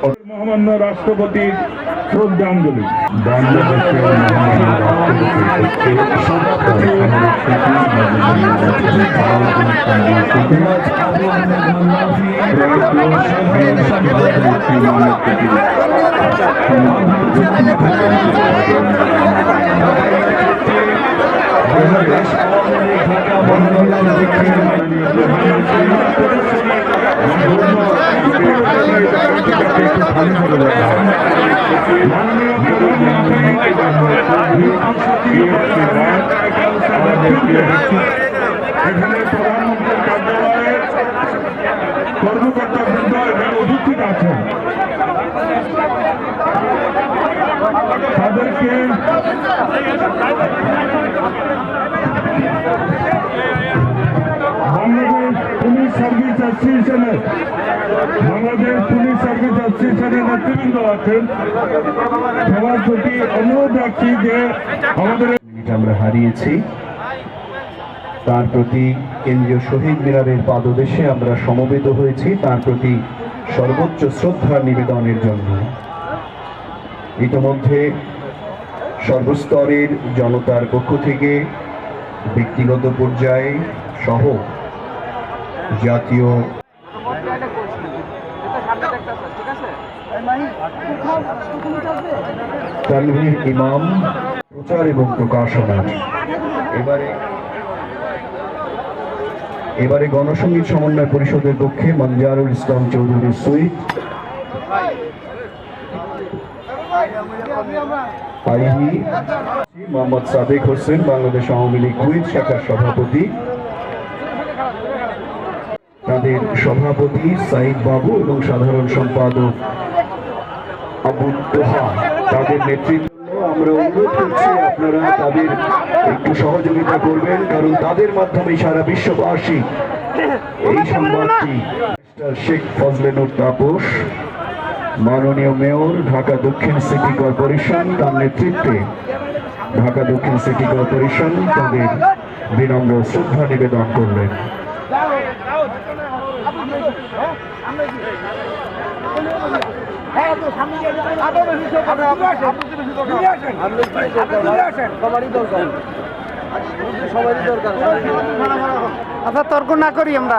মহামান্য রাষ্ট্রপতির শ্রদ্ধাঞ্জলি। এখানে প্রধানমন্ত্রীর কার্যালয়ে কর্মকর্তা বৃন্দ এখানে উপস্থিত আছেন। তাদেরকে বাংলাদেশ পুলিশ সার্ভিস অ্যাসোসিয়েশনের নেতৃবৃন্দ আছেন। সবার প্রতি অনুরোধ রাখছি যে আমাদের আমরা হারিয়েছি, তার প্রতি কেন্দ্রীয় শহীদ মিনারের পাদদেশে আমরা সমবেত হয়েছি তার প্রতি সর্বোচ্চ শ্রদ্ধা নিবেদনের জন্য। ইতিমধ্যে সর্বস্তরের জনতার পক্ষ থেকে ব্যক্তিগত পর্যায়ে সহ জাতীয় তানভীর ইমাম প্রচার এবং প্রকাশনা। এবারে গণসংগীত সমন্বয় পরিষদের পক্ষে মঞ্জারুল ইসলাম চৌধুরী সুইট, মোহাম্মদ সাদেক হোসেন বাংলাদেশ আওয়ামী লীগ কুয়েত শাখার সভাপতি, তাদের সভাপতি সাইদ বাবু এবং সাধারণ সম্পাদক আবু তোহা, তাদের নেতৃত্বে আমরা অনুরোধ করছি আপনারা তাদের একটু সহযোগিতা করবেন, কারণ তাদের মাধ্যমে সারা বিশ্ববাসী এই সংবাদটি শেখ ফজলেনুর তাপস মাননীয় মেয়র ঢাকা দক্ষিণ সিটি কর্পোরেশন তার নেতৃত্বে ঢাকা দক্ষিণ সিটি কর্পোরেশন তাদের বিনম্র শ্রদ্ধা নিবেদন করলেন। আচ্ছা, তর্ক না করি আমরা।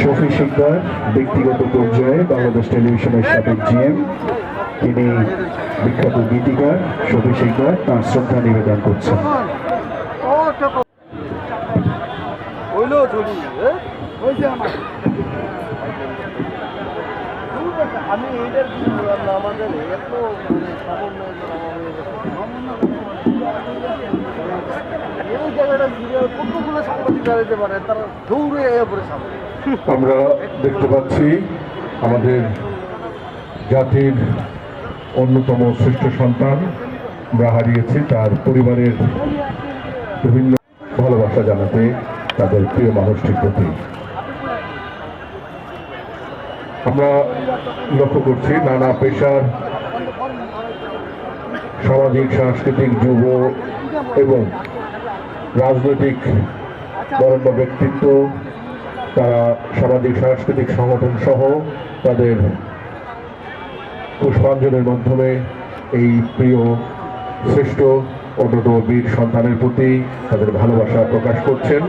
শফি শিকদার ব্যক্তিগত পর্যায়ে বাংলাদেশ টেলিভিশনের সাবেক জিএম, তিনি বিখ্যাত গীতিকার শফি শিকদার তার শ্রদ্ধা নিবেদন করছেন। আমি এইটার কি বললাম না, আমাদের এত এই জায়গাটা কতগুলো সাংবাদিক দাঁড়াতে পারে, তারা দৌড়ে পড়ে সামনে। আমরা দেখতে পাচ্ছি আমাদের জাতির অন্যতম শ্রেষ্ঠ সন্তান আমরা হারিয়েছি, তার পরিবারের বিভিন্ন ভালোবাসা জানাতে তাদের প্রিয় মানুষটির প্রতি। আমরা লক্ষ্য করছি নানা পেশার সামাজিক সাংস্কৃতিক যুব এবং রাজনৈতিক বরেণ্য ব্যক্তিত্ব, তারা সামাজিক সাংস্কৃতিক সংগঠন সহ তাদের পুষ্পাঞ্জলির মাধ্যমে এই প্রিয় শ্রেষ্ঠ অন্যতম বীর সন্তানের প্রতি তাদের ভালোবাসা প্রকাশ করছেন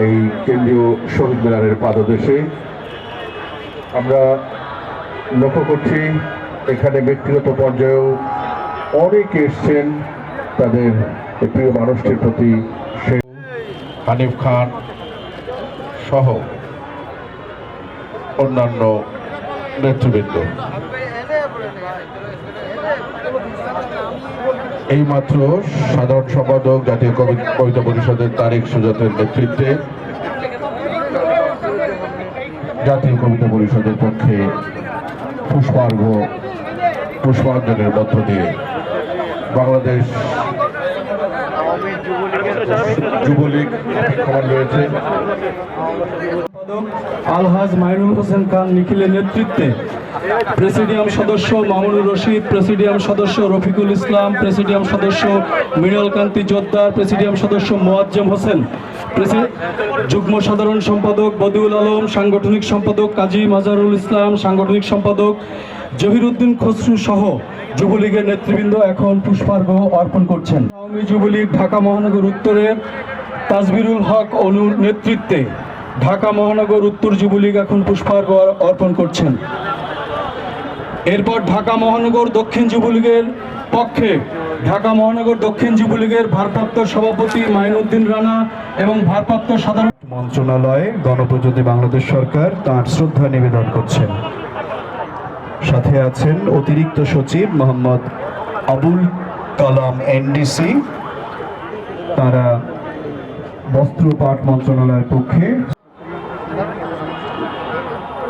এই কেন্দ্রীয় শহীদ মিনারের পাদদেশে। আমরা লক্ষ্য করছি এখানে ব্যক্তিগত পর্যায়েও অনেকে এসছেন তাদের প্রিয় মানুষটির প্রতি। হানিফ খান সহ অন্যান্য নেতৃবৃন্দ এইমাত্র সাধারণ সম্পাদক জাতীয় কবিতা পরিষদের তারেক সুজাতের নেতৃত্বে জাতীয় কবিতা পরিষদের পক্ষে পুষ্পাঞ্জলির মধ্য দিয়ে বাংলাদেশ যুবলীগ খবর রয়েছে আলহাজ মাইনুল হোসেন খান নিখিলের নেতৃত্বে প্রেসিডিয়াম সদস্য মামুনুর রশিদ, প্রেসিডিয়াম সদস্য রফিকুল ইসলাম, প্রেসিডিয়াম সদস্য মৃণাল কান্তি জোদ্দার, প্রেসিডিয়াম সদস্য মোয়াজ্জেম হোসেন, যুগ্ম সাধারণ সম্পাদক বদিউল আলম, সাংগঠনিক সম্পাদক কাজী মাজারুল ইসলাম, সাংগঠনিক সম্পাদক জহিরুদ্দিন খসরু সহ যুবলীগের নেতৃবৃন্দ এখন পুষ্পার্ঘ অর্পণ করছেন। আওয়ামী যুবলীগ ঢাকা মহানগর উত্তরের তাজবিরুল হক অনুর নেতৃত্বে ঢাকা মহানগর উত্তর যুবলীগ এখন পুষ্পার্ঘ অর্পণ করছেন। এরপর ঢাকা মহানগর দক্ষিণ যুবলীগের পক্ষে ঢাকা মহানগর দক্ষিণ যুবলীগের ভারপ্রাপ্ত সভাপতি মাইনুদ্দিন রানা এবং ভারপ্রাপ্ত সাধারণ মন্ত্রণালয়ে গণপ্রজাতন্ত্রী বাংলাদেশ সরকার তার শ্রদ্ধা নিবেদন করছেন। সাথে আছেন অতিরিক্ত সচিব মোহাম্মদ আবুল কালাম এনডিসি, তারা বস্ত্র পাট মন্ত্রণালয়ের পক্ষে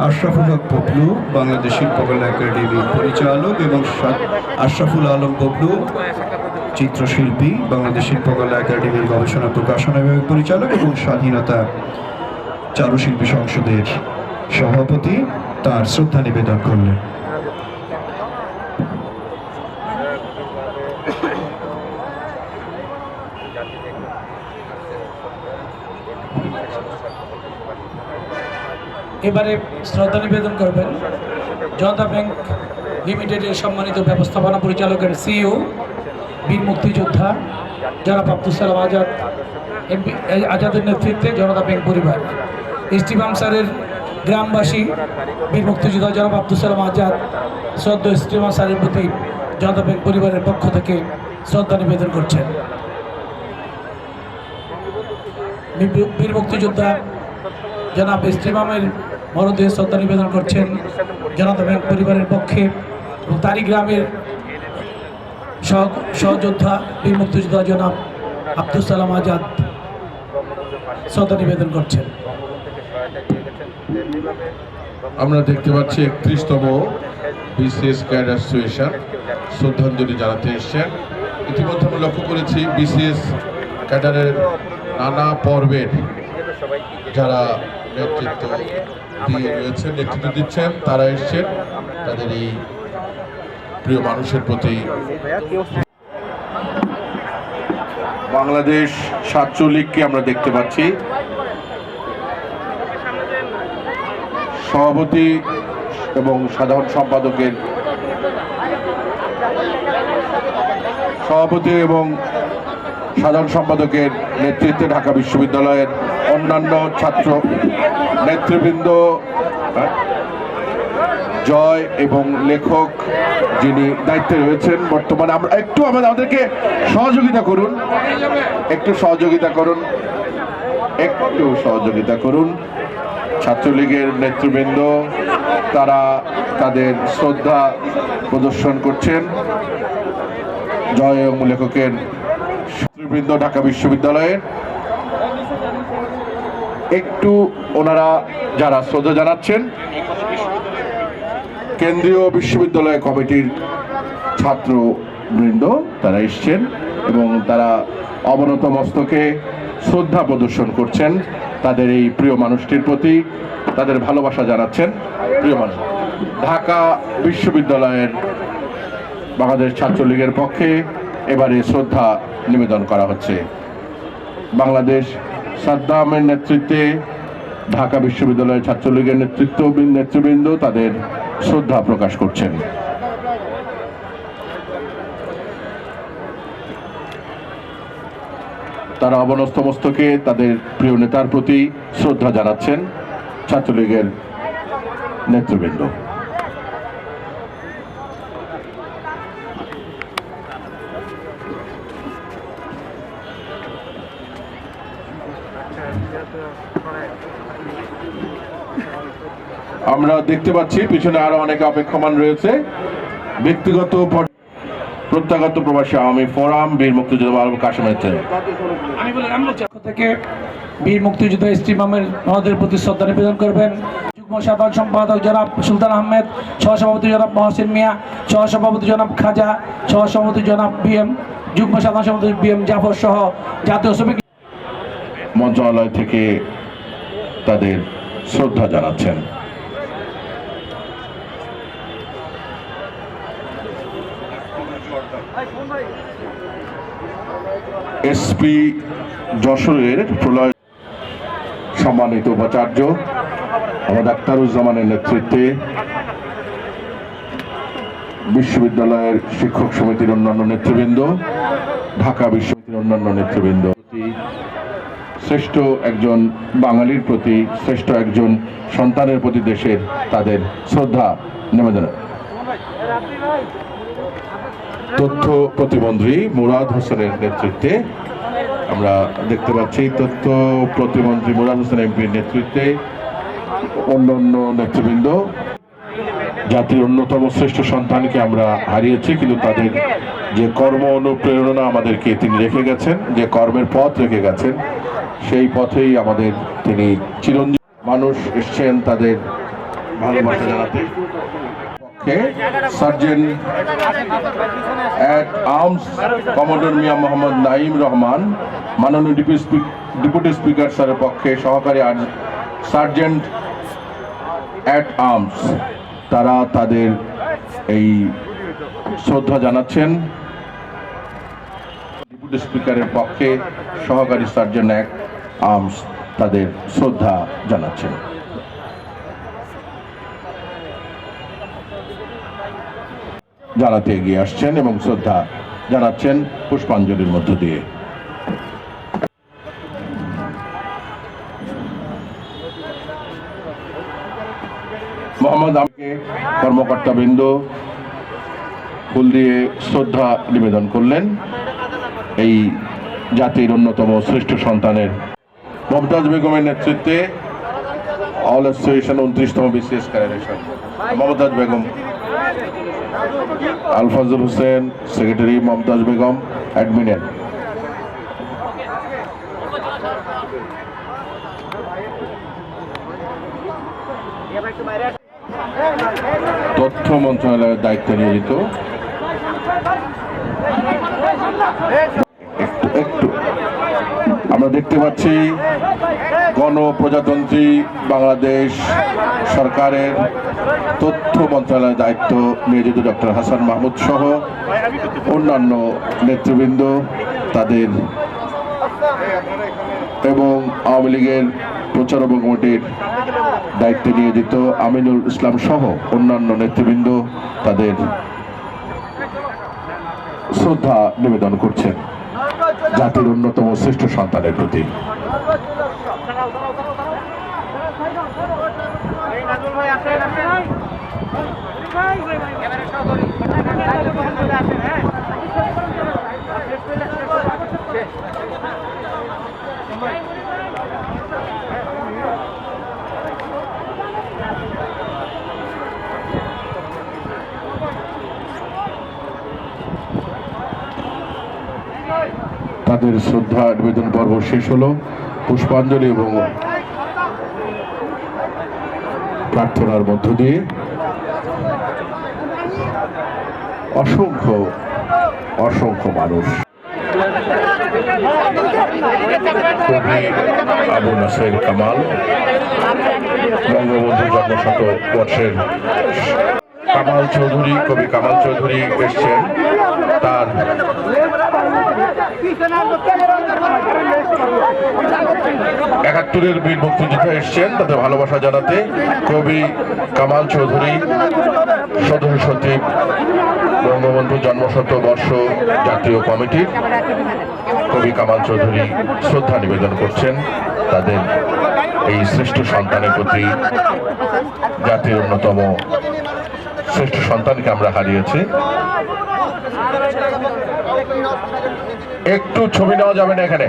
আশরাফুল হক পপলু বাংলাদেশ শিল্পকলা একাডেমির পরিচালক এবং আশরাফুল আলম পপলু চিত্রশিল্পী বাংলাদেশ শিল্পকলা একাডেমির গবেষণা প্রকাশনা বিভাগের পরিচালক এবং স্বাধীনতা চারুশিল্পী সংসদের সভাপতি তার শ্রদ্ধা নিবেদন করলেন। এবারে শ্রদ্ধা নিবেদন করবেন জনতা ব্যাংক লিমিটেডের সম্মানিত ব্যবস্থাপনা পরিচালকের সিইও বীর মুক্তিযোদ্ধা জনাব আব্দুল সালাম আজাদের নেতৃত্বে জনতা ব্যাংক পরিবার, ইস্টিমাম স্যারের গ্রামবাসী বীর মুক্তিযোদ্ধা জনাব আব্দুল সালাম আজাদ শ্রদ্ধা ইস্টিমাম স্যারের প্রতি জনতা ব্যাংক পরিবারের পক্ষ থেকে শ্রদ্ধা নিবেদন করছেন। বীর মুক্তিযোদ্ধা জনাব ইস্টিমামের মরদেহে শ্রদ্ধা নিবেদন করছেন জনতা ব্যাংক পরিবারের পক্ষে এবং তারই গ্রামের সহযোদ্ধা বীর মুক্তিযোদ্ধা জনাব আব্দুল সালাম আজাদ শ্রদ্ধা নিবেদন করছেন। আমরা দেখতে পাচ্ছি 31তম বিসিএস ক্যাডার অ্যাসোসিয়েশন শ্রদ্ধাঞ্জলি জানাতে এসছেন। ইতিমধ্যে আমরা লক্ষ্য করেছি বিসিএস ক্যাডারের নানা পর্বের যারা নেতৃত্ব দিয়ে রয়েছেন, নেতৃত্ব দিচ্ছেন, তারা এসছেন তাদের এই প্রিয় মানুষের প্রতি। বাংলাদেশ ছাত্রলীগকে আমরা দেখতে পাচ্ছি সভাপতি এবং সাধারণ সম্পাদকের নেতৃত্বে ঢাকা বিশ্ববিদ্যালয়ের অন্যান্য ছাত্র নেতৃবৃন্দ, জয় এবং লেখক যিনি দায়িত্বে রয়েছেন বর্তমানে। আমরা একটু আমাদেরকে সহযোগিতা করুন ছাত্রলীগের নেতৃবৃন্দ, তারা তাদের শ্রদ্ধা প্রদর্শন করছেন জয় এবং লেখকের নেতৃবৃন্দ ঢাকা বিশ্ববিদ্যালয়ের। একটু ওনারা যারা শ্রদ্ধা জানাচ্ছেন কেন্দ্রীয় বিশ্ববিদ্যালয় কমিটির ছাত্রবৃন্দ, তারা এসছেন এবং তারা অবনত মস্তকে শ্রদ্ধা প্রদর্শন করছেন তাদের এই প্রিয় মানুষটির প্রতি, তাদের ভালোবাসা জানাচ্ছেন। প্রিয় মানুষ, ঢাকা বিশ্ববিদ্যালয়ের বাংলাদেশ ছাত্রলীগের পক্ষে এবারে শ্রদ্ধা নিবেদন করা হচ্ছে। বাংলাদেশ সাদ্দামের নেতৃত্বে ঢাকা বিশ্ববিদ্যালয়ের ছাত্রলীগের নেতৃবৃন্দ তাদের শ্রদ্ধা প্রকাশ করছেন। তারা অবনত মস্তকে তাদের প্রিয় নেতার প্রতি শ্রদ্ধা জানাচ্ছেন ছাত্রলীগের নেতৃবৃন্দ। আমরা দেখতে পাচ্ছি পিছনে আরো অনেকে অপেক্ষমান রয়েছে। ব্যক্তিগত প্রত্যাগত প্রবাসী আওয়ামী ফোরাম বীর মুক্তিযোদ্ধা আবুল কাশেমের থেকে বীর মুক্তিযোদ্ধা ইস্টিমামের মহোদয়ের প্রতি শ্রদ্ধা নিবেদন করবেন যুগ্ম সাধারণ সম্পাদক জনাব সুলতান আহমেদ, সহসভাপতি জনাব মহসিন মিয়া, সহসভাপতি জনাব খাজা, সহসভাপতি জনাব বিএম, যুগ্ম সাধারণ সম্পাদক বিএম জাফর সহ জাতীয় শ্রমিক মন্ত্রণালয় থেকে তাদের শ্রদ্ধা জানাচ্ছেন। এসপি যশোরের প্রলয় সম্মানিত উপাচার্য মোহাম্মদ আখতারুজ্জামানের নেতৃত্বে বিশ্ববিদ্যালয়ের শিক্ষক সমিতির অন্যান্য নেতৃবৃন্দ, ঢাকা বিশ্ববিদ্যালয়ের অন্যান্য নেতৃবৃন্দ, শ্রেষ্ঠ একজন বাঙালির প্রতি, শ্রেষ্ঠ একজন সন্তানের প্রতি দেশের তাদের শ্রদ্ধা নিবেদন। তথ্য প্রতিমন্ত্রী মুরাদ হোসেনের নেতৃত্বে আমরা দেখতে পাচ্ছি, তথ্য প্রতিমন্ত্রী মুরাদ হোসেন এমপির নেতৃত্বে অন্যান্য নেতৃবৃন্দ। জাতির অন্যতম শ্রেষ্ঠ সন্তানকে আমরা হারিয়েছি, কিন্তু তাদের যে কর্ম অনুপ্রেরণা আমাদেরকে তিনি রেখে গেছেন, যে কর্মের পথ রেখে গেছেন, সেই পথেই আমাদের তিনি চিরঞ্জীব। মানুষ এসছেন তাদের ভালোবাসা জানাতে। Sergeant at arms commodore Mia Mohammad Naim Rahman, মাননীয় ডেপুটি স্পিকার স্যারের পক্ষে সহকারী সার্জেন্ট অ্যাট আর্মস, তারা তাদের এই শ্রদ্ধা জানাচ্ছেন। ডেপুটি স্পিকারের পক্ষে সহকারী সার্জেন্ট অ্যাট আর্মস তাদের শ্রদ্ধা জানাচ্ছেন। জানাতে এগিয়ে আসছেন এবং শ্রদ্ধা জানাচ্ছেন পুষ্পাঞ্জলির মধ্য দিয়ে। মোহাম্মদ আমকে কর্মকর্তাবৃন্দ ফুল দিয়ে শ্রদ্ধা নিবেদন করলেন এই জাতির অন্যতম শ্রেষ্ঠ সন্তানের। মমতাজ বেগমের নেতৃত্বে অল অ্যাসোসিয়েশন 29তম বিসিএস ক্যাডারেশন, মমতাজ বেগম, আলফাজুল হোসেন সেক্রেটারি, মমতাজ বেগম অ্যাডমিনের। তথ্য মন্ত্রণালয়ের দায়িত্বে নিয়োজিত একটু আমরা দেখতে পাচ্ছি গণপ্রজাতন্ত্রী বাংলাদেশ সরকারের তথ্য মন্ত্রণালয়ের দায়িত্ব নিয়োজিত ডক্টর হাসান মাহমুদ সহ অন্যান্য নেতৃবৃন্দ তাদের এবং আওয়ামী লীগের প্রচারক কমিটির দায়িত্বে নিয়োজিত আমিনুল ইসলাম সহ অন্যান্য নেতৃবৃন্দ তাদের শ্রদ্ধা নিবেদন করছেন জাতির অন্যতম শ্রেষ্ঠ সন্তানের প্রতি। তাদের শ্রদ্ধা নিবেদন পর্ব শেষ হলো। পুষ্পাঞ্জলি এবং প্রার্থনার মধ্য দিয়ে অসংখ্য অসংখ্য মানুষ, কবি আবু নাসের কামাল, বঙ্গবন্ধু জন্মশতবর্ষের কামাল চৌধুরী, কবি কামাল চৌধুরী এসছেন। তার ৭১-এর বীর মুক্তিযোদ্ধা এসছেন তাদের ভালোবাসা জানাতে। কবি কামাল চৌধুরী, সদস্য সচিব, বঙ্গবন্ধু জন্মশতবর্ষ জাতীয় কমিটির কবি কামাল চৌধুরী শ্রদ্ধা নিবেদন করছেন তাদের এই শ্রেষ্ঠ সন্তানের প্রতি। জাতির অন্যতম শ্রেষ্ঠ সন্তানকে আমরা হারিয়েছি। একটু ছবি নেওয়া যাবে না এখানে?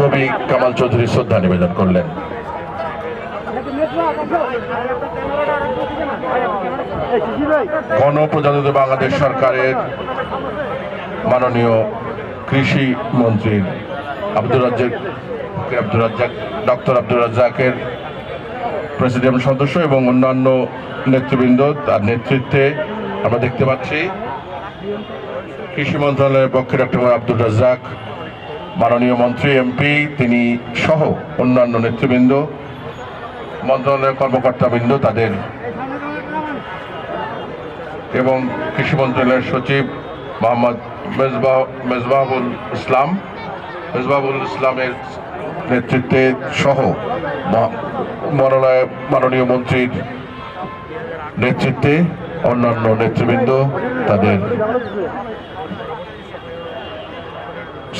কবি কামাল চৌধুরী শ্রদ্ধা নিবেদন করলেন। গণপ্রজাতন্ত্রী বাংলাদেশ সরকারের মাননীয় কৃষি মন্ত্রী ডক্টর আব্দুর রাজ্জাকের প্রেসিডিয়াম সদস্য এবং অন্যান্য নেতৃবৃন্দ তার নেতৃত্বে আমরা দেখতে পাচ্ছি কৃষি মন্ত্রণালয়ের পক্ষে ডক্টর আব্দুর রাজ্জাক, মাননীয় মন্ত্রী এমপি তিনি সহ অন্যান্য নেতৃবৃন্দ, মন্ত্রণালয়ের কর্মকর্তাবৃন্দ তাদের এবং কৃষি মন্ত্রণালয়ের সচিব মোহাম্মদ মেজবাহুল ইসলামের নেতৃত্বে সহ মাননীয় মন্ত্রীর নেতৃত্বে অন্যান্য নেতৃবৃন্দ তাদের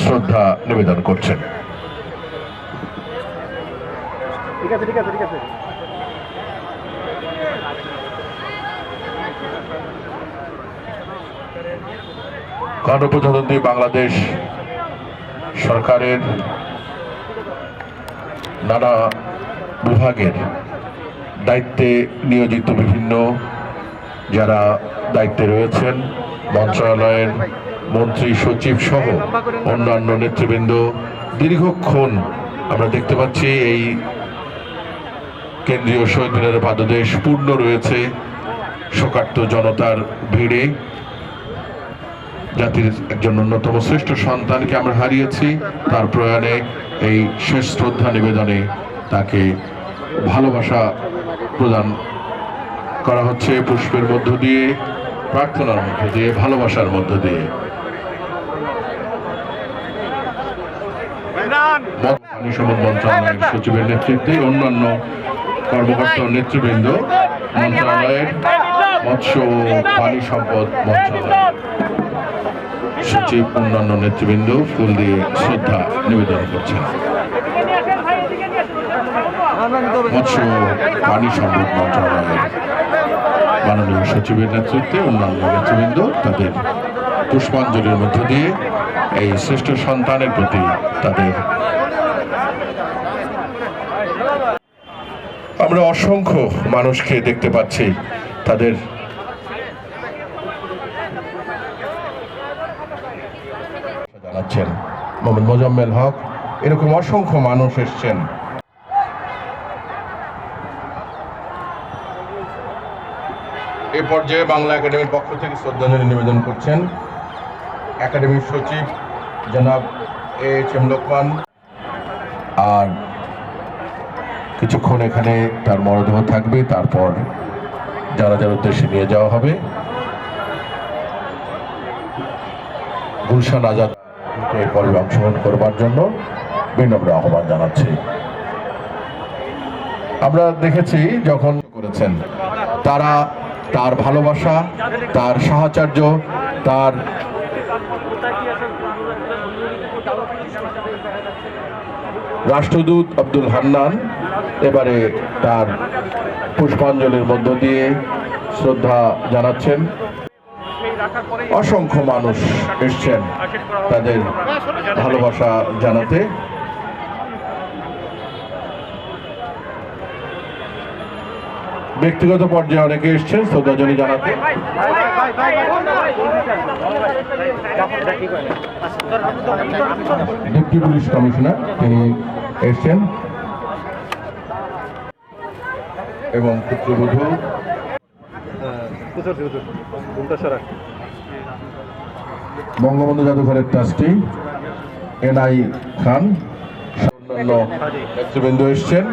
শ্রদ্ধা নিবেদন করছেন। ঠিক আছে ঠিক আছে ঠিক আছে। গণপ্রজাতন্ত্রী বাংলাদেশ সরকারের নানা বিভাগের দায়িত্বে নিয়োজিত বিভিন্ন যারা দায়িত্বে রয়েছেন, মন্ত্রণালয়ের মন্ত্রী সচিব সহ অন্যান্য নেতৃবৃন্দ দীর্ঘক্ষণ আমরা দেখতে পাচ্ছি এই কেন্দ্রীয় শহীদ মিনারের পাদদেশ পূর্ণ রয়েছে শোকার্ত জনতার ভিড়ে। জাতির একজন অন্যতম শ্রেষ্ঠ সন্তানকে আমরা হারিয়েছি, তার প্রয়াণে এই শেষ শ্রদ্ধা নিবেদনে তাকে ভালোবাসা প্রদান করা হচ্ছে পুষ্পের মধ্য দিয়ে, প্রার্থনার মধ্য দিয়ে, ভালোবাসার মধ্য দিয়ে। পানি সম্পদ মন্ত্রণালয়ের সচিবের নেতৃত্বে অন্যান্য কর্মকর্তা নেতৃবৃন্দ, মন্ত্রণালয়ের মৎস্য ও পানি সম্পদ মন্ত্রণালয়ের সচিব, অন্যান্য নেতৃবৃন্দ ফুল দিয়ে শ্রদ্ধা নিবেদন করছেন। মৎস্য পানি সম্পদ মন্ত্রণালয়ের মাননীয় সচিবের নেতৃত্বে অন্যান্য নেতৃবৃন্দ তাদের পুষ্পাঞ্জলির মধ্য দিয়ে এই শ্রেষ্ঠ সন্তানের প্রতি তাদের। আমরা অসংখ্য মানুষকে দেখতে পাচ্ছি তাদের জানাচ্ছেন। মোহাম্মদ মোজাম্মেল হক, এরকম অসংখ্য মানুষ এসছেন। এ পর্যায়ে বাংলা একাডেমির পক্ষ থেকে শ্রদ্ধাঞ্জলি নিবেদন করছেন একাডেমির সচিব জনাব A.H.M. লোকমান। আর কিছুক্ষণ এখানে তার মরদেহ থাকবে, তারপর জানাজার উদ্দেশ্যে নিয়ে যাওয়া হবে। গুলশান আজাদ এই পর্বে অংশগ্রহণ করবার জন্য বিনম্র আহ্বান জানাচ্ছি। আমরা দেখেছি যখন করেছেন তারা, তার ভালোবাসা, তার সাহচর্য, তার রাষ্ট্রদূত আব্দুল হান্নান এবারে তার পুষ্পাঞ্জলির মধ্য দিয়ে শ্রদ্ধা জানাচ্ছেন। অসংখ্য মানুষ এসছেন তাদের ভালোবাসা জানাতে। ব্যক্তিগত পর্যায়ে অনেকে এসছেন শ্রদ্ধাঞ্জলি জানাতে। ডেপুটি পুলিশ কমিশনার তিনি এসছেন এবং পুত্রবধূ বঙ্গবন্ধু জাদুঘরের ট্রাস্টি এনআই খান, অন্যান্য নেতৃবৃন্দ এসছেন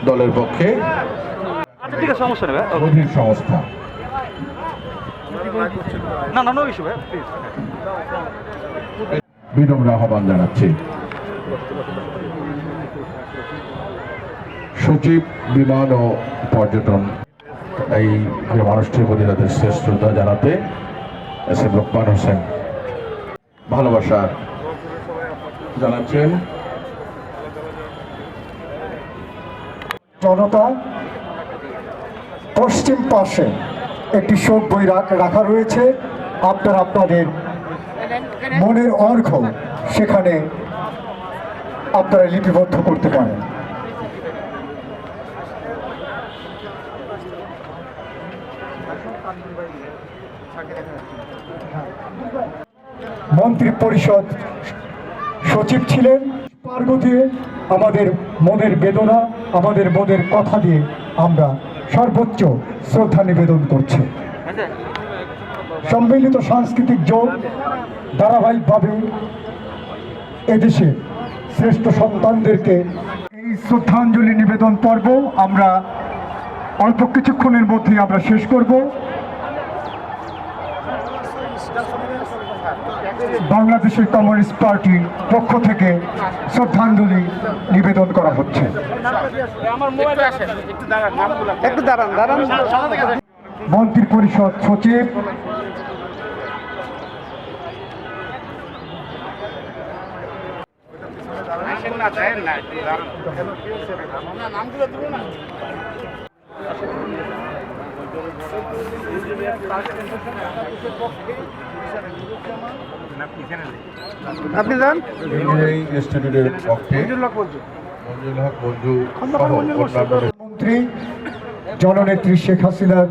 দলের পক্ষে। অধীর সংস্থা বিনম্র আহ্বান জানাচ্ছি। সচিব বিমান ও পর্যটন এই যে মানুষটির প্রতি তাদের শেষ শ্রদ্ধা জানাতে এস.এম. লোকমান হোসেন ভালোবাসা জানাচ্ছেন। জনতা পশ্চিম পাশে একটি শোক বই রাখা রয়েছে, আপনারা আপনাদের মনের অর্ঘ্য সেখানে আপনারা লিপিবদ্ধ করতে পারেন। মন্ত্রী পরিষদ সচিব ছিলেন, পার্গ দিয়ে আমাদের মনের বেদনা, আমাদের মনের কথা দিয়ে আমরা সর্বোচ্চ শ্রদ্ধা নিবেদন করছি। সম্মিলিত সাংস্কৃতিক জোট ধারাবাহিকভাবে এদেশে শ্রেষ্ঠ সন্তানদেরকে এই শ্রদ্ধাঞ্জলি নিবেদন পর্ব আমরা অল্প কিছুক্ষণের মধ্যেই আমরা শেষ করব। বাংলাদেশের কমিউনিস্ট পার্টির পক্ষ থেকে শ্রদ্ধাঞ্জলি নিবেদন করা হচ্ছে। একটু দাঁড়ান। মন্ত্রী পরিষদ সচিব, আপনি যান ইঞ্জিনিয়ারিং ইনস্টিটিউটের পক্ষে মঞ্জুল হক মঞ্জু সহ অন্যান্য মন্ত্রী জননেত্রী শেখ হাসিনার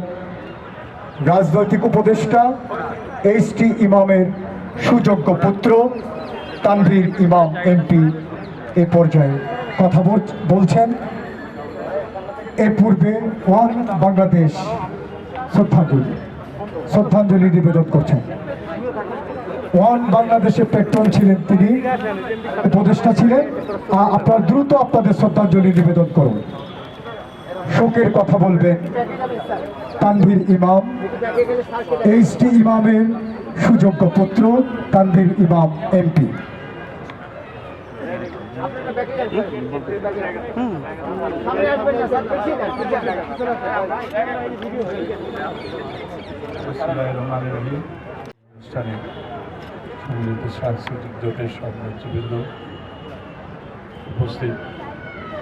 রাজনৈতিক উপদেষ্টা এইচটি ইমামের সুযোগ্য পুত্র তানভীর ইমাম এমপি এ পর্যায়ে কথা বলছেন। এর পূর্বে ওয়ান বাংলাদেশ শ্রদ্ধাঞ্জলি নিবেদন করছেন। ওয়ান বাংলাদেশের পেট্রোল ছিলেন, তিনি উপদেষ্টা ছিলেন। আপনারা দ্রুত আপনাদের শ্রদ্ধাঞ্জলি নিবেদন করুন। শোকের কথা বলবেন তানভীর ইমাম, এইচটি ইমামের সুযোগ্য পুত্র তানভীর ইমাম এমপি। অনুষ্ঠানে সম্মিলিত সাংস্কৃতিক জোটের সব নেতৃবৃন্দ, উপস্থিত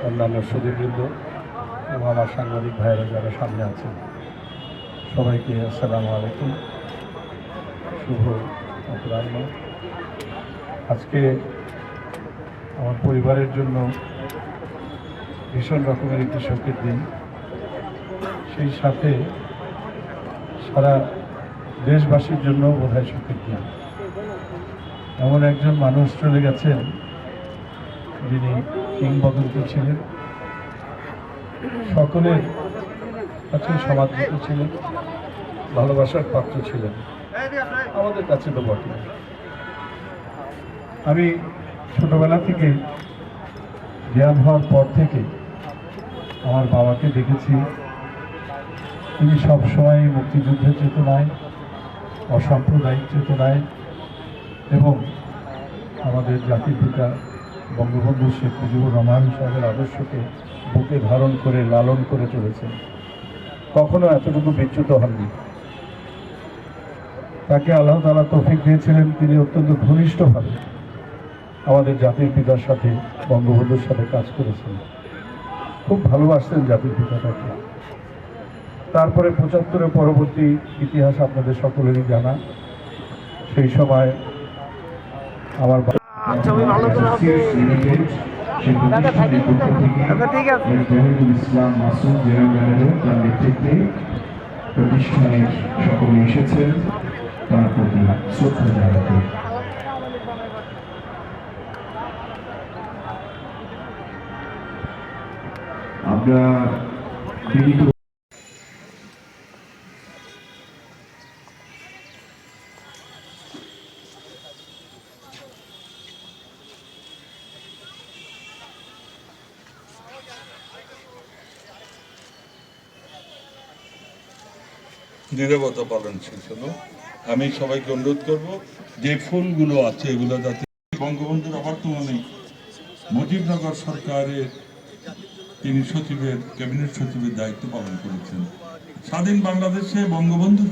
অন্যান্য সুধীবৃন্দ এবং আমার সাংবাদিক ভাইয়েরা যারা সামনে আছেন, সবাইকে আসসালামু আলাইকুম, শুভ অপরাহ্ন। আজকে আমার পরিবারের জন্য ভীষণ রকমের একটি শোকের দিন, সেই সাথে সারা দেশবাসীর জন্য বোধহয় শোকের দিন। এমন একজন মানুষ চলে গেছেন যিনি কিংবদন্তি ছিলেন, সকলের কাছে সমাদৃত ছিলেন, ভালোবাসার পাত্র ছিলেন, আমাদের কাছে তো বটে। আমি ছোটবেলা থেকে জ্ঞান হওয়ার পর থেকে আমার বাবাকে দেখেছি, তিনি সবসময় মুক্তিযুদ্ধের চেতনায়, অসাম্প্রদায়িক চেতনায় এবং আমাদের জাতির পিতা বঙ্গবন্ধু শেখ মুজিবুর রহমান সাহেবের আদর্শকে বুকে ধারণ করে লালন করে চলেছেন। কখনো এতটুকু বিচ্যুত হননি। তাকে আল্লাহ তাআলা তৌফিক দিয়েছিলেন, তিনি অত্যন্ত ঘনিষ্ঠভাবে আমাদের জাতির পিতার সাথে, বঙ্গবন্ধুর সাথে কাজ করেছেন। খুব ভালোবাসতেন জাতির পিতাটাকে। তারপরে ৭৫-এর পরবর্তী ইতিহাস আপনাদের সকলেরই জানা। সেই সময় আমার ইসলাম মাসুদ জেনারেল ম্যানেজার, তার নেতৃত্বে প্রতিষ্ঠানের সকলে এসেছেন তার প্রতি শ্রদ্ধা জানাতে। আমরা বিনীত নীরবতা পালনশীল জন্য আমি সবাইকে অনুরোধ করব যে ফুলগুলো আছে এগুলো যাতে বঙ্গবন্ধুর অবর্তমানে মুজিবনগর সরকারের তিনি সচিবের, ক্যাবিনেট সচিবের দায়িত্ব পালন করেছেন। স্বাধীন বাংলাদেশে বঙ্গবন্ধু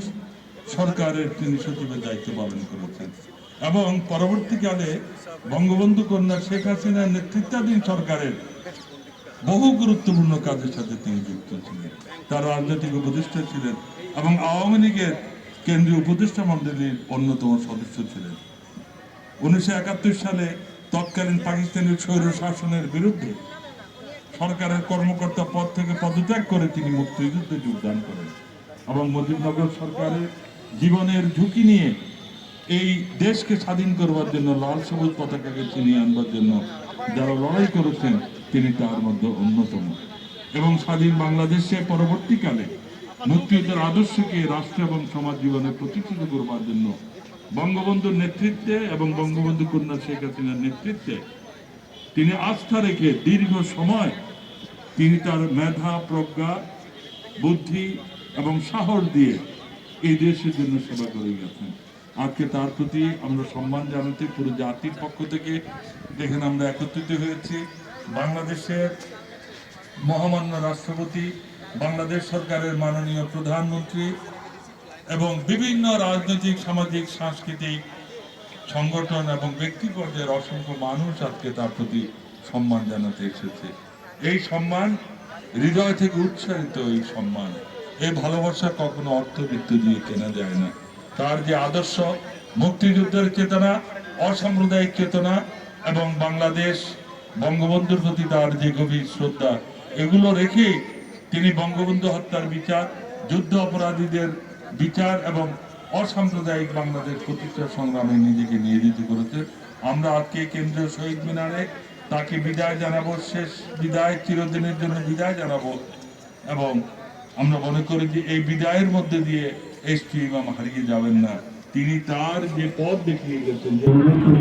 সরকারের তিনি সচিবের দায়িত্ব পালন করেছেন এবং পরবর্তীকালে বঙ্গবন্ধু কন্যা শেখ হাসিনার নেতৃত্বাধীন সরকারের বহু গুরুত্বপূর্ণ কাজের সাথে তিনি যুক্ত ছিলেন। তার রাজনৈতিক উপদেষ্টা ছিলেন এবং আওয়ামী লীগের কেন্দ্রীয় উপদেষ্টা মণ্ডলীর অন্যতম সদস্য ছিলেন। 1971 সালে তৎকালীন পাকিস্তানের স্বৈর শাসনের বিরুদ্ধে সরকারের কর্মকর্তা পদ থেকে পদত্যাগ করে তিনি মুক্তিযুদ্ধে যোগদান করেন এবং মুজিবনগর সরকারের জীবনের ঝুঁকি নিয়ে এই দেশকে স্বাধীন করবার জন্য, লাল সবুজ পতাকাকে ছিনিয়ে আনবার জন্য যারা লড়াই করেছেন তিনি তার মধ্যে অন্যতম। এবং স্বাধীন বাংলাদেশে পরবর্তীকালে মুক্তিযুদ্ধের আদর্শকে রাষ্ট্র এবং সমাজ জীবনে প্রতিষ্ঠিত করবার জন্য বঙ্গবন্ধুর নেতৃত্বে এবং বঙ্গবন্ধু কন্যা শেখ হাসিনার নেতৃত্বে তিনি আস্থা রেখে দীর্ঘ সময় তিনি তার মেধা, প্রজ্ঞা, বুদ্ধি এবং সাহস দিয়ে এই দেশের জন্য সেবা করে গেছেন। আজকে তার প্রতি আমরা সম্মান জানাতে পুরো জাতির পক্ষ থেকে এখানে আমরা একত্রিত হয়েছি। বাংলাদেশের মহামান্য রাষ্ট্রপতি বাংলাদেশ সরকারের মাননীয় প্রধানমন্ত্রী এবং বিভিন্ন রাজনৈতিক, সামাজিক, সাংস্কৃতিক সংগঠন এবং ব্যক্তি পর্যায়ের অসংখ্য মানুষ আজকে তার প্রতি সম্মান জানাতে এসেছে। এই সম্মান হৃদয় থেকে উৎসারিত, এই সম্মান, এই ভালোবাসা কখনো অর্থবিত্ত দিয়ে কেনা যায় না। তার যে আদর্শ, মুক্তিযুদ্ধের চেতনা, অসাম্প্রদায়িক চেতনা এবং বাংলাদেশ, বঙ্গবন্ধুর প্রতি তার যে গভীর শ্রদ্ধা, এগুলো রেখেই তিনি বঙ্গবন্ধু হত্যার বিচার, যুদ্ধ অপরাধীদের বিচার এবং অসাম্প্রদায়িক বাংলাদেশ প্রতিষ্ঠা সংগ্রামে নিজেকে নিয়োজিত করেছে। আমরা আজকে কেন্দ্রীয় শহীদ মিনারে তাকে বিদায় জানাবো, শেষ বিদায়, চিরদিনের জন্য বিদায় জানাবো। এবং আমরা মনে করি যে এই বিদায়ের মধ্যে দিয়ে এসপি ইমাম হারিয়ে যাবেন না। তিনি তার যে পথ দেখিয়ে গেছেন,